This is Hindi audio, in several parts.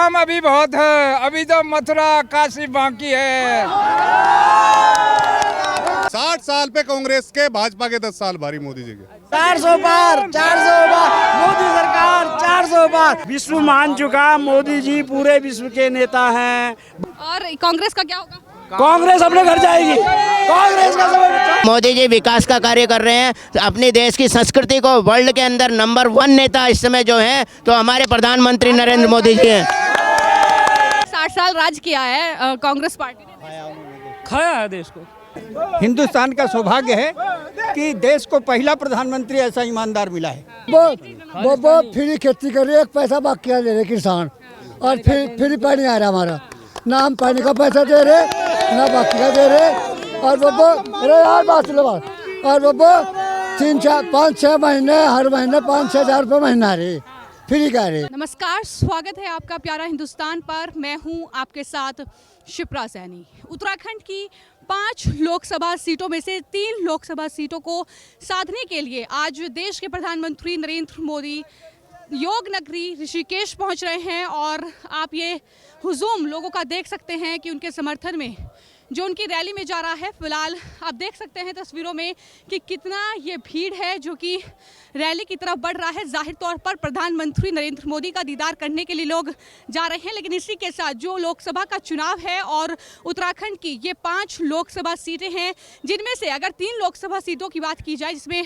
काम अभी बहुत है, अभी तो मथुरा काशी बाकी है। 60 साल पे कांग्रेस के, भाजपा के 10 साल भारी मोदी जी के। 400 पार मोदी सरकार 400 पार। विश्व मान चुका मोदी जी पूरे विश्व के नेता हैं। और कांग्रेस का क्या होगा? कांग्रेस अपने घर जाएगी। कांग्रेस का समय मोदी जी विकास का कार्य कर रहे हैं, अपनी देश की संस्कृति को वर्ल्ड के अंदर नंबर 1 नेता इस समय जो हैं तो हमारे प्रधानमंत्री नरेंद्र मोदी जी हैं। 60 साल राज किया है कांग्रेस पार्टी ने, खाया है देश को। हिंदुस्तान का सौभाग्य है कि देश को पहला प्रधानमंत्री ऐसा ईमानदार मिला है। वो फ्री खेती कर रहे, एक पैसा बाकी ले रहे किसान, और फ्री पानी आ रहा हमारा, ना हम पानी का पैसा दे रहे ना बाकी का दे रहे। और वो अरे यार बात लो बात, और वो 3-4-5-6 महीने हर महीने 5-6 हज़ार रुपये महीना रहे फ्री का रहे। नमस्कार, स्वागत है आपका प्यारा हिंदुस्तान पर। मैं हूं आपके साथ शिप्रा सैनी। उत्तराखंड की 5 लोकसभा सीटों में से 3 लोकसभा सीटों को साधने के लिए आज देश के प्रधानमंत्री नरेंद्र मोदी योग नगरी ऋषिकेश पहुंच रहे हैं। और आप ये हुजूम लोगों का देख सकते हैं कि उनके समर्थन में जो उनकी रैली में जा रहा है। फिलहाल आप देख सकते हैं तस्वीरों में कि कितना ये भीड़ है जो कि रैली की तरफ बढ़ रहा है। जाहिर तौर पर प्रधानमंत्री नरेंद्र मोदी का दीदार करने के लिए लोग जा रहे हैं, लेकिन इसी के साथ जो लोकसभा का चुनाव है और उत्तराखंड की ये 5 लोकसभा सीटें हैं, जिनमें से अगर 3 लोकसभा सीटों की बात की जाए जिसमें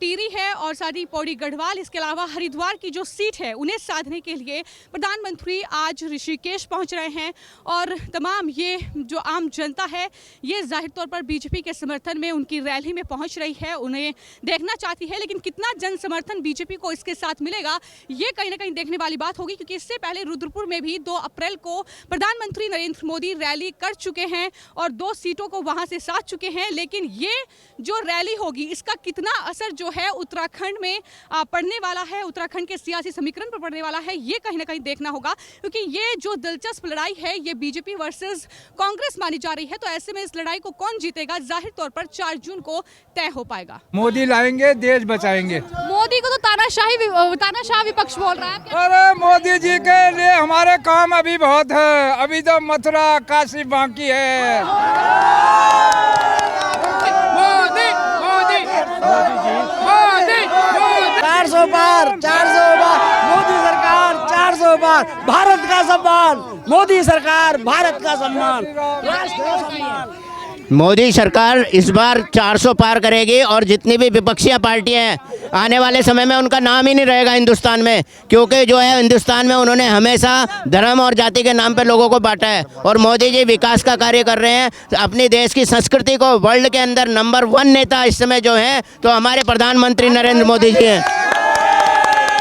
टिहरी है और साथ ही पौड़ी गढ़वाल, इसके अलावा हरिद्वार की जो सीट है उन्हें साधने के लिए प्रधानमंत्री आज ऋषिकेश पहुंच रहे हैं। और तमाम ये जो आम जनता है ये जाहिर तौर पर बीजेपी के समर्थन में उनकी रैली में पहुंच रही है, उन्हें देखना चाहती है। लेकिन कितना जन समर्थन बीजेपी को इसके साथ मिलेगा ये कहीं ना कहीं देखने वाली बात होगी, क्योंकि इससे पहले रुद्रपुर में भी 2 अप्रैल को प्रधानमंत्री नरेंद्र मोदी रैली कर चुके हैं और 2 सीटों को वहां से साध चुके हैं। लेकिन ये जो रैली होगी इसका कितना असर जो है उत्तराखंड में पड़ने वाला है, उत्तराखंड के सियासी समीकरण पर पड़ने वाला है, ये कहीं ना कहीं देखना होगा। क्योंकि ये जो दिलचस्प लड़ाई है ये बीजेपी वर्सेस कांग्रेस मानी जा रही है। तो ऐसे में इस लड़ाई को कौन जीतेगा जाहिर तौर पर 4 जून को तय हो पाएगा। मोदी लाएंगे, देश बचाएंगे। मोदी को तो तानाशाह विपक्ष बोल रहा है। अरे मोदी जी के लिए हमारे काम अभी बहुत है, अभी तो मथुरा काशी बाकी है। मोदी मोदी मोदी 400 पार मोदी सरकार 400 पार। भारत का सम्मान मोदी सरकार, भारत का सम्मान, राष्ट्र का सम्मान। मोदी सरकार इस बार 400 पार करेगी और जितनी भी विपक्षी पार्टियां हैं आने वाले समय में उनका नाम ही नहीं रहेगा हिंदुस्तान में, क्योंकि जो है हिंदुस्तान में उन्होंने हमेशा धर्म और जाति के नाम पर लोगों को बांटा है। और मोदी जी विकास का कार्य कर रहे हैं, अपनी देश की संस्कृति को वर्ल्ड के अंदर नंबर 1 नेता इस समय जो हैं तो हमारे प्रधानमंत्री नरेंद्र मोदी जी हैं।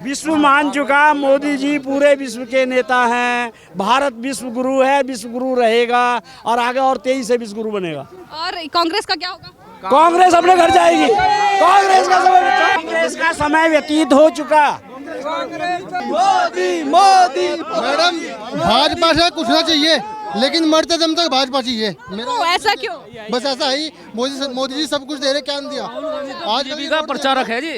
विश्व मान चुका मोदी जी पूरे विश्व के नेता हैं। भारत विश्व गुरु है, विश्व गुरु रहेगा और आगे और तेजी से विश्व गुरु बनेगा। और कांग्रेस का क्या होगा? कांग्रेस अपने घर जाएगी। कांग्रेस का समय व्यतीत हो चुका। मोदी मैडम, भाजपा से कुछ ना चाहिए, लेकिन मरते दम तक भाजपा चाहिए। ऐसा क्यों? बस ऐसा ही, मोदी जी सब कुछ दे रहे, क्या दिया। आज बीजेपी का प्रचारक है जी,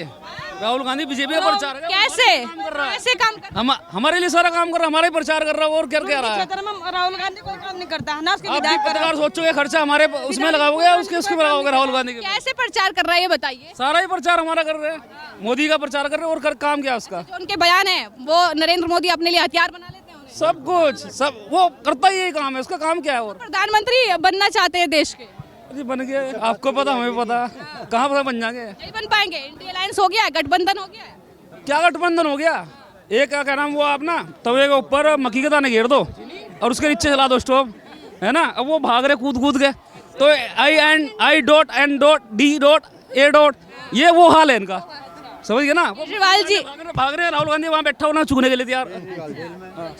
राहुल गांधी बीजेपी का प्रचारक है। कैसे काम कर रहा है? हमारे लिए सारा काम कर रहा है, हमारा ही प्रचार कर रहा है और क्या रहा है। राहुल गांधी कोई काम नहीं करता है ना, उसके आप विधायक पत्रकार सोचो ये खर्चा हमारे उसमें लगाओगे, उसके में लगाओगे राहुल गांधी के। कैसे प्रचार कर रहा है ये बताइए। सारा ही प्रचार हमारा कर रहे हैं, मोदी का प्रचार कर रहे हैं और काम क्या उसका। जो उनके बयान है वो नरेंद्र मोदी अपने लिए हथियार बना लेते हैं। सब कुछ सब वो करता ही यही काम है, उसका काम क्या है। और प्रधानमंत्री बनना चाहते हैं देश के। जी बन गए, आपको पता हमें पता, कहाँ पता बन जाएंगे। नहीं बन पाएंगे। इंडिया अलायंस हो गया है, गठबंधन हो गया है। क्या गठबंधन हो गया? एक क्या नाम वो आप ना तवे के ऊपर मक्की के दाने घेर दो और उसके नीचे चला दो स्टोव, है ना। अब वो भाग रहे कूद के, तो I.D.A. ये वो हाल है इनका, समझ गए ना। केजरीवाल जी भाग रहे, राहुल गांधी वहाँ बैठा होना चुगने के लिए तैयार।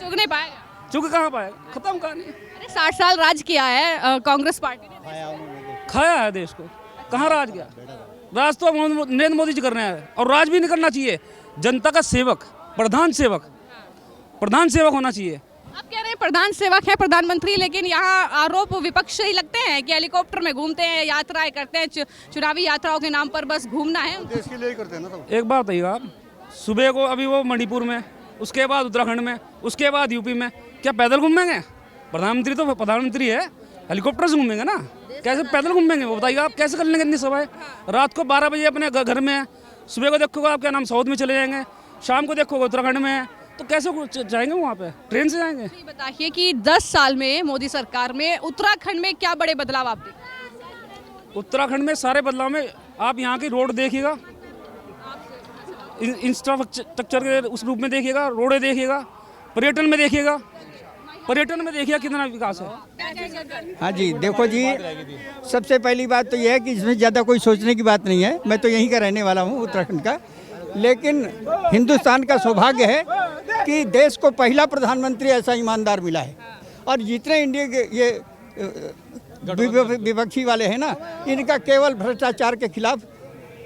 चुग नहीं पाएगा। चुग कहाँ पाए, खत्म कहानी। अरे 60 साल राज किया है कांग्रेस पार्टी ने, खाया है देश को। कहाँ राज किया? राज तो नरेंद्र मोदी जी कर रहे हैं और राज भी नहीं करना चाहिए। जनता का सेवक, प्रधान सेवक होना चाहिए। आप कह रहे हैं प्रधान सेवक है प्रधानमंत्री, लेकिन यहाँ आरोप विपक्ष ही लगते हैं कि हेलीकॉप्टर में घूमते हैं, यात्राएं करते हैं, चुनावी यात्राओं के नाम पर बस घूमना है। देश के लिए ही करते हैं ना सब। एक बात बताइए आप, सुबह को अभी वो मणिपुर में उसके बाद उत्तराखंड में, उसके बाद यूपी में। क्या पैदल घूमेंगे? प्रधानमंत्री तो प्रधानमंत्री है, हेलीकॉप्टर से घूमेंगे ना, कैसे पैदल घूमेंगे वो बताइए आप? कैसे कर लेंगे इतनी सभाएं? रात को 12 बजे अपने घर में है, सुबह को देखोगे आप क्या नाम साउथ में चले जाएंगे, शाम को देखोगे उत्तराखंड में है, तो कैसे जाएंगे वहाँ पे? ट्रेन से जाएंगे? ये बताइए कि 10 साल में मोदी सरकार में उत्तराखंड में क्या बड़े बदलाव आप देखते? उत्तराखंड में सारे बदलाव में आप यहाँ की रोड देखिएगा, इंफ्रास्ट्रक्चर के उस रूप में देखिएगा, रोडें देखिएगा, पर्यटन में देखिएगा, कितना विकास है। हाँ जी, देखो जी, सबसे पहली बात तो यह है कि इसमें ज़्यादा कोई सोचने की बात नहीं है। मैं तो यहीं का रहने वाला हूँ, उत्तराखंड का। लेकिन हिंदुस्तान का सौभाग्य है कि देश को पहला प्रधानमंत्री ऐसा ईमानदार मिला है। और जितने इंडिया के ये विपक्षी वाले हैं ना, इनका केवल भ्रष्टाचार के खिलाफ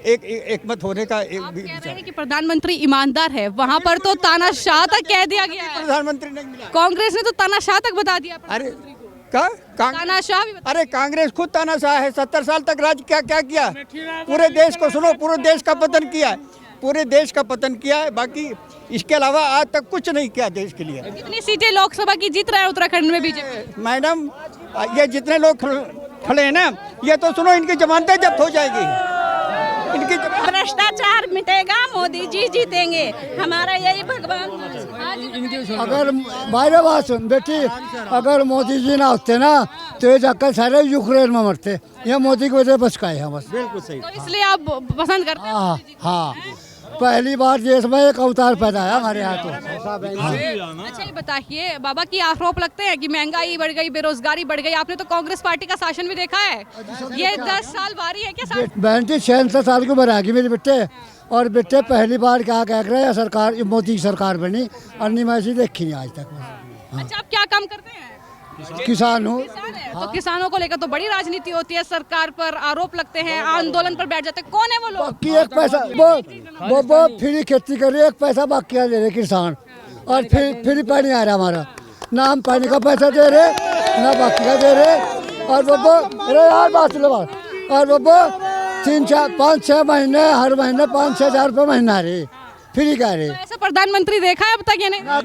एक मत होने का आप कह रहे हैं कि प्रधानमंत्री ईमानदार है, वहाँ पर तो तानाशाह तक कह दिया गया है। प्रधानमंत्री नहीं मिला। कांग्रेस ने तो तानाशाह तक बता दिया। अरे तानाशाह भी बता। अरे कांग्रेस खुद तानाशाह है। 70 साल तक राज क्या किया? पूरे देश को सुनो, पूरे देश का पतन किया है, पूरे देश का पतन किया है। बाकी इसके अलावा आज तक कुछ नहीं किया देश के लिए। कितनी सीटें लोकसभा की जीत रहा है उत्तराखंड में बीजेपी? मैडम, ये जितने लोग खड़े हैं ना, ये तो सुनो, इनकी जमानतें जब्त हो जाएगी। इनकी भ्रष्टाचार मिटेगा, मोदी जी जीतेंगे, हमारा यही भगवान। अगर मेरे बात सुन बेटी, अगर मोदी जी ना होते ना तो ये जाकर सारे यूक्रेन में मरते। ये मोदी की वजह बच गए हैं बस। बिल्कुल सही। तो इसलिए आप पसंद करते हैं? हाँ, पहली बार देश में एक अवतार पैदा है हमारे यहाँ तो। अच्छा ये बताइए बाबा की आरोप लगते हैं कि महंगाई बढ़ गई, बेरोजगारी बढ़ गई। आपने तो कांग्रेस पार्टी का शासन भी देखा है। ये 10 साल बारी है क्या? 66 साल की उम्र आ गई मेरे बेटे। और बेटे पहली बार क्या कह रहे हैं, सरकार मोदी की सरकार बनी, अन्य मैं ऐसी देखी नहीं आज तक। अच्छा आप क्या काम करते हैं? किसान हूँ। तो किसानों को लेकर तो बड़ी राजनीति होती है, सरकार पर आरोप लगते हैं, आंदोलन पर बैठ जाते हैं। कौन है वो लोग? बाकी एक पैसा वो फ्री खेती कर रही है, एक पैसा बाकी ले रहे किसान। और फ्री पानी आ रहा हमारा, ना हम पानी का पैसा दे रहे ना बाकी का दे रहे। और वो अरे यार बात लो बात। और वो 3-4-5-6 महीने, हर महीने 5-6 हज़ार रुपये महीना रहे फ्री का रहे। ऐसा प्रधानमंत्री देखा है अब तक? यानी ना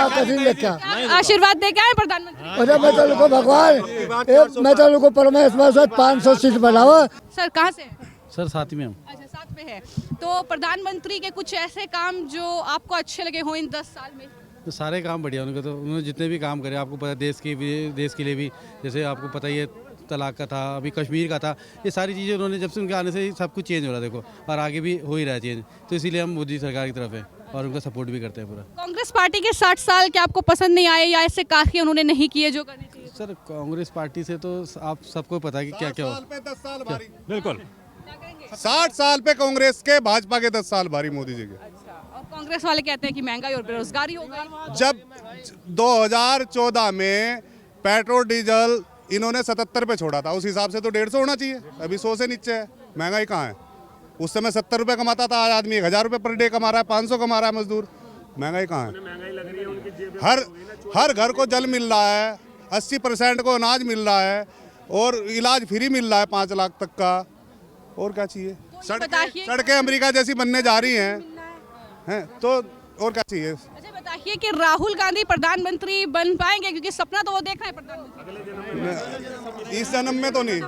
कभी देखा आशीर्वाद दे के आए प्रधानमंत्री? अरे मैं तो लोगों भगवान, मैं तो लोगों परमेश्वर से 500 सीट बनाओ। सर कहाँ से? सर साथ में हम। अच्छा साथ में है। तो प्रधानमंत्री के कुछ ऐसे काम जो आपको अच्छे लगे हो इन 10 साल में? तो सारे काम बढ़िया उनके, तो उन्होंने जितने भी काम करे आपको पता, देश के लिए भी, जैसे आपको पता ही है तलाक का था, अभी कश्मीर का था, ये सारी चीज़ें उन्होंने जब से उनके आने से सब कुछ चेंज हो रहा है देखो, और आगे भी हो ही रहा है चेंज। तो इसीलिए हम मोदी सरकार की तरफ है और उनका सपोर्ट भी करते हैं पूरा। कांग्रेस पार्टी के 60 साल क्या आपको पसंद नहीं आए, या ऐसे कार्य उन्होंने नहीं किए जो करने चाहिए? सर कांग्रेस पार्टी से तो आप सबको पता है कि क्या क्या हो। 10 साल भारी, बिल्कुल 60 साल पे कांग्रेस के, भाजपा के 10 साल भारी मोदी जी के। और कांग्रेस वाले कहते हैं कि महंगाई और बेरोजगारी हो गई। जब 2014 में पेट्रोल डीजल इन्होंने 77 पे छोड़ा था, उस हिसाब से तो 150 होना चाहिए, अभी 100 से नीचे है। महंगाई कहाँ है? उस समय 70 रुपये कमाता था, आज आदमी 1000 रुपये पर डे कमा रहा है, 500 कमा रहा है मजदूर। महंगाई कहाँ है? हर घर को जल मिल रहा है, 80% को अनाज मिल रहा है, और इलाज फ्री मिल रहा है 5 लाख तक का। और क्या चाहिए? सड़कें अमेरिका जैसी बनने जा रही हैं, तो और क्या चाहिए? अच्छा बताइए कि राहुल गांधी प्रधानमंत्री बन पाएंगे, क्योंकि सपना तो वो देख रहे हैं प्रधानमंत्री। इस जन्म में तो नहीं।